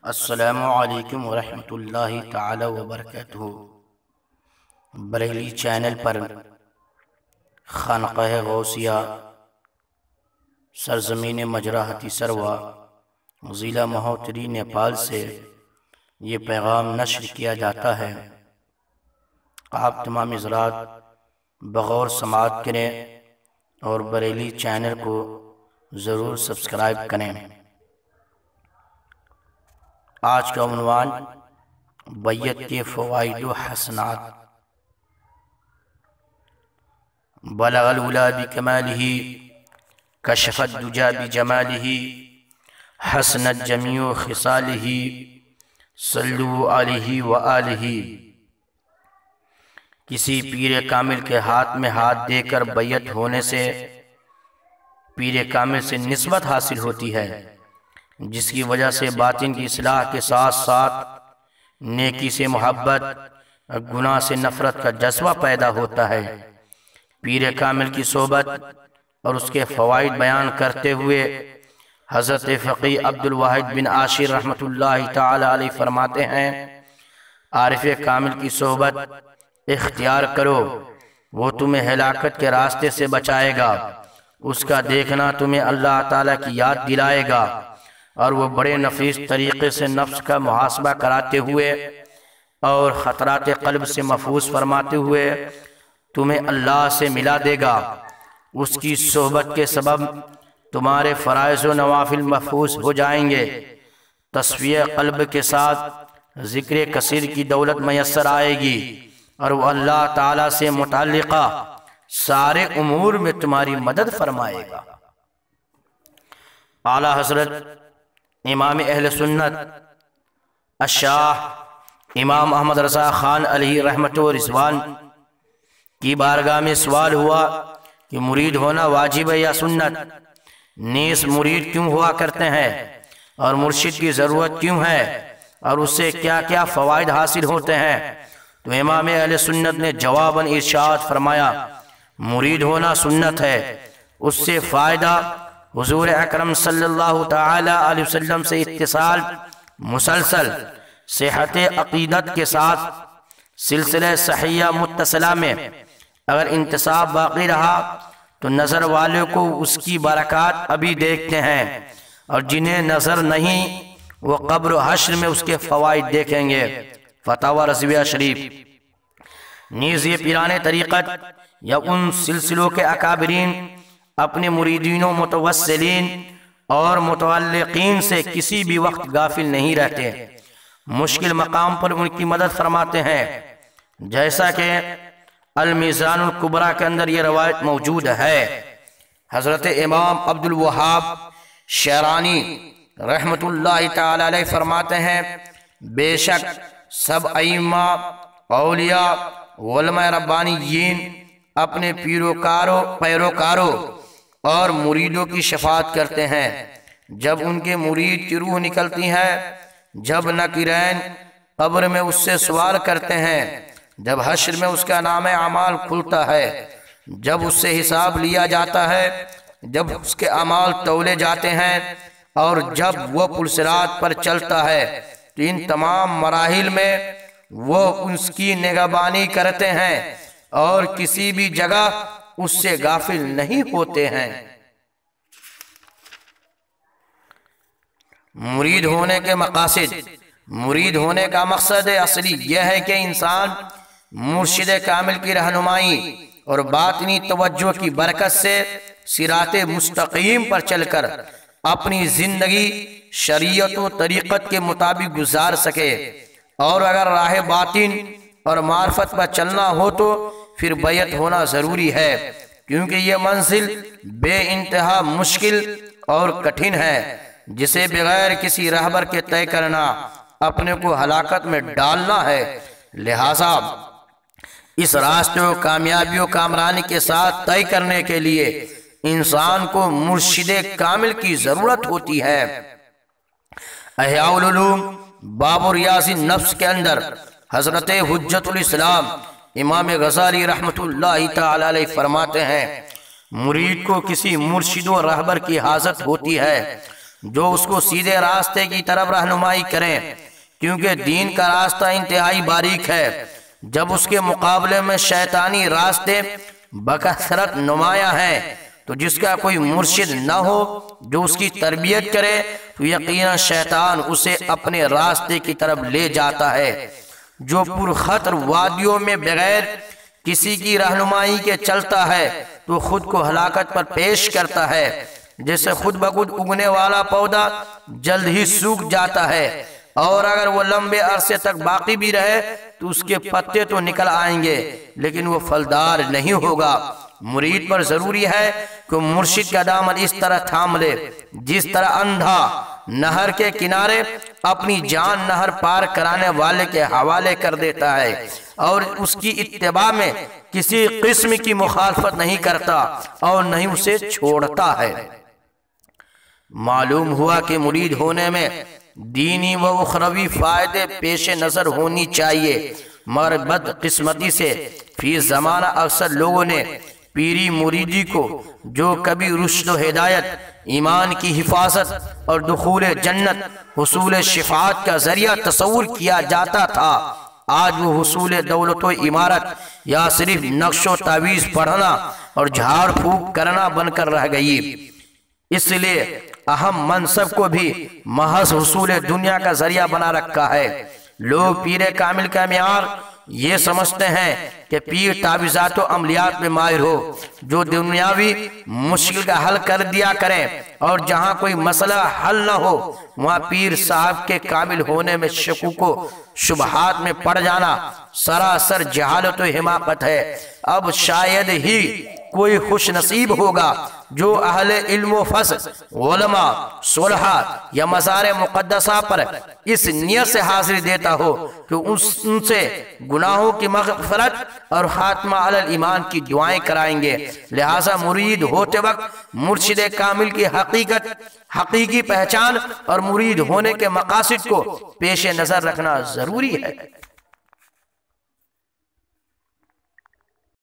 अस्सलामु अलैकुम वरहमतुल्लाहि ताला वबरकातुहू। बरेली चैनल पर खानक़ाह गौसिया सरज़मीन मजरा हतीसरवा ज़िला महोत्तरी नेपाल से ये पैगाम नश्र किया जाता है। आप तमाम हज़रात बग़ौर समाअत करें और बरेली चैनल को ज़रूर सब्सक्राइब करें। आज का उन्वान बैयत के फ़वाइद व हसनात। बलगल उला बिकमालिही कशफत दुजा बिजमालिही हसनत जमीउ खिसालिही सल्लु अलैहि व आलिही। किसी पीर कामिल के हाथ में हाथ देकर बैयत होने से पीर कामिल से निस्बत हासिल होती है, जिसकी वजह से बातिन की इस्लाह के साथ साथ नेकी से मोहब्बत और गुनाह से नफरत का जज्बा पैदा होता है। पीर कामिल की सोबत और उसके फ़वाइद बयान करते हुए हज़रत फ़क़ी अब्दुल वाहिद बिन आशिर रहमतुल्लाहि ताला अलैह फरमाते हैं, आरिफ़ कामिल की सोबत इख्तियार करो, वो तुम्हें हिलाकत के रास्ते से बचाएगा। उसका देखना तुम्हें अल्लाह ताला की याद दिलाएगा और वो बड़े नफीस तरीक़े से नफ्स का मुहासबा कराते हुए और ख़तरात क़ल्ब से महफूज फरमाते हुए तुम्हें अल्लाह से मिला देगा। उसकी सोहबत के सबब तुम्हारे फ़राइज़ व नवाफिल महफूज हो जाएंगे। तस्फ़िया क़ल्ब के साथ ज़िक्र कसीर की दौलत मैसर आएगी और वह अल्लाह ताला से मुताल्लिक़ा सारे उमूर में तुम्हारी मदद फरमाएगा। आला हज़रत इमाम अहले सुन्नत अशाह इमाम अहमद रज़ा खान अलैहि रहमत व रिज़वान की बारगाह में सवाल हुआ कि मुरीद होना वाजिब है या सुन्नत? नेस मुरीद क्यों हुआ करते हैं और मुर्शिद की ज़रूरत क्यों है और उससे क्या क्या फ़वाइद हासिल होते हैं? तो इमाम अहले सुन्नत ने जवाबन इरशाद फरमाया, मुरीद होना सुन्नत है, उससे फ़ायदा हुज़ूर अकरम सल्लल्लाहु ताला अलैहि वसल्लम से इत्तिसाल मुसलसल सेहत अक़ीदत के साथ सिलसिला सहिया मुत्तसिला में अगर इंतसाब बाक़ी रहा तो नज़र वाले को उसकी बरक़ात अभी देखते हैं और जिन्हें नज़र नहीं वो क़ब्र व हश्र में उसके फ़वाइद देखेंगे। फ़तावा रज़विया शरीफ। नीज़ ये पीराने तरीक़त या उन सिलसिलों के अकाबरीन अपने मुरीदीनों मुतवस्सिलीन और मुतअल्लिक़ीन से किसी भी वक्त गाफिल नहीं रहते, मुश्किल मकाम पर उनकी मदद फरमाते हैं। जैसा कि अल मीज़ानुल कुबरा के अंदर ये रवायत मौजूद है, हज़रत इमाम अब्दुल वहाब शरानी रहमतुल्लाहि ताला अलैह फरमाते हैं, बेशक सब अइम्मा औलिया उलमा रब्बानीयीन अपने पैरोकारों और मुरीदों की शफाअत करते हैं। जब उनके मुरीद की रूह निकलती है, जब नकीरैन कब्र में उससे सवाल करते हैं, जब हश्र में उसका नाम अमाल खुलता है, जब उससे हिसाब लिया जाता है, जब उसके अमाल तौले जाते हैं और जब वह पुलसिरात पर चलता है, तो इन तमाम मराहिल में वो उसकी निगहबानी करते हैं और किसी भी जगह उससे गाफिल नहीं होते हैं। मुरीद होने के मकासिद, मुरीद होने का मकसद असली यह है कि इंसान मुर्शिद कामिल की रहनुमाई और बातनी तवज्जो की बरकत से सिराते मुस्तकीम पर चलकर अपनी जिंदगी शरीयत व तरीक़त के मुताबिक गुजार सके। और अगर राह बातिन और मार्फत पर चलना हो तो फिर बैयत होना ज़रूरी है, क्योंकि यह मंजिल बे इंतहा मुश्किल और कठिन है, जिसे बगैर किसी रहबर के तय करना अपने को हलाकत में डालना है। लिहाजा इस रास्ते को कामयाबियों कामरानी के साथ तय करने के लिए इंसान को मुर्शिद कामिल की ज़रूरत होती है। अहयाउल उलूम बाब रियाज़ नफ्स के अंदर हज़रत हुज्जतुल इस्लाम इमाम गज़ाली रहमतुल्लाहि ताला अलैह फरमाते हैं, मुरीद को किसी मुर्शिद व रहबर की हाजत होती है जो उसको सीधे रास्ते की तरफ रहनुमाई करें, क्योंकि दीन का रास्ता इंतहाई बारीक है। जब उसके मुकाबले में शैतानी रास्ते बकसरत नुमाया हैं, तो जिसका कोई मुर्शिद न हो जो उसकी तरबियत करे, तो यकीनन शैतान उसे अपने रास्ते की तरफ ले जाता है। जो पुरखतर वादियों में बगैर किसी की रहनुमाई के चलता है, तो खुद को हलाकत पर पेश करता है। जैसे खुद ब खुद उगने वाला पौधा जल्द ही सूख जाता है, और अगर वो लंबे अरसे तक बाकी भी रहे तो उसके पत्ते तो निकल आएंगे, लेकिन वो फलदार नहीं होगा। मुरीद पर जरूरी है कि मुर्शिद का दामन इस तरह थाम ले, जिस तरह अंधा नहर के किनारे अपनी जान नहर पार कराने वाले के हवाले कर देता है और उसकी इत्तिबा में किसी किस्म की मुखालफत नहीं करता और नहीं उसे छोड़ता है। मालूम हुआ कि मुरीद होने में दीनी व उखरवी फायदे पेश नजर होनी चाहिए, मगर बदकिस्मती से फी जमाना अक्सर लोगों ने पीरी मुरीदी को, जो कभी रुश्द हिदायत, ईमान की हिफाजत और दुखूल जन्नत, हुसूल शिफात का जरिया तस्वुर किया जाता था, आज वो हुसूल दौलत व इमारत या सिर्फ नक्शो तावीज़ पढ़ना और झाड़ फूक करना बनकर रह गई। इसलिए अहम मनसब को भी महज हुसूल दुनिया का जरिया बना रखा है। लोग पीर कामिल का मियार ये समझते हैं कि पीर तावीज़ात व अमलियात में माहिर हो, जो दुनियावी मुश्किल का हल कर दिया करें, और जहाँ कोई मसला हल न हो वहाँ पीर साहब के कामिल होने में शकू को शुबहात में पड़ जाना सरासर जहालत व हिमाकत है। अब शायद ही कोई खुश नसीब होगा जो अहले इल्म व फज़्ल, उलमा, सुलहा या मज़ार मुक़द्दसा पर इस नियत से हाज़िरी देता हो कि उनसे गुनाहों की मग़फ़िरत और खात्मा अलल ईमान की दुआएं कराएंगे। लिहाजा मुरीद होते वक्त मुर्शिद कामिल की हकीकत, हकीकी पहचान और मुरीद होने के मकासिद को पेश नज़र रखना ज़रूरी है।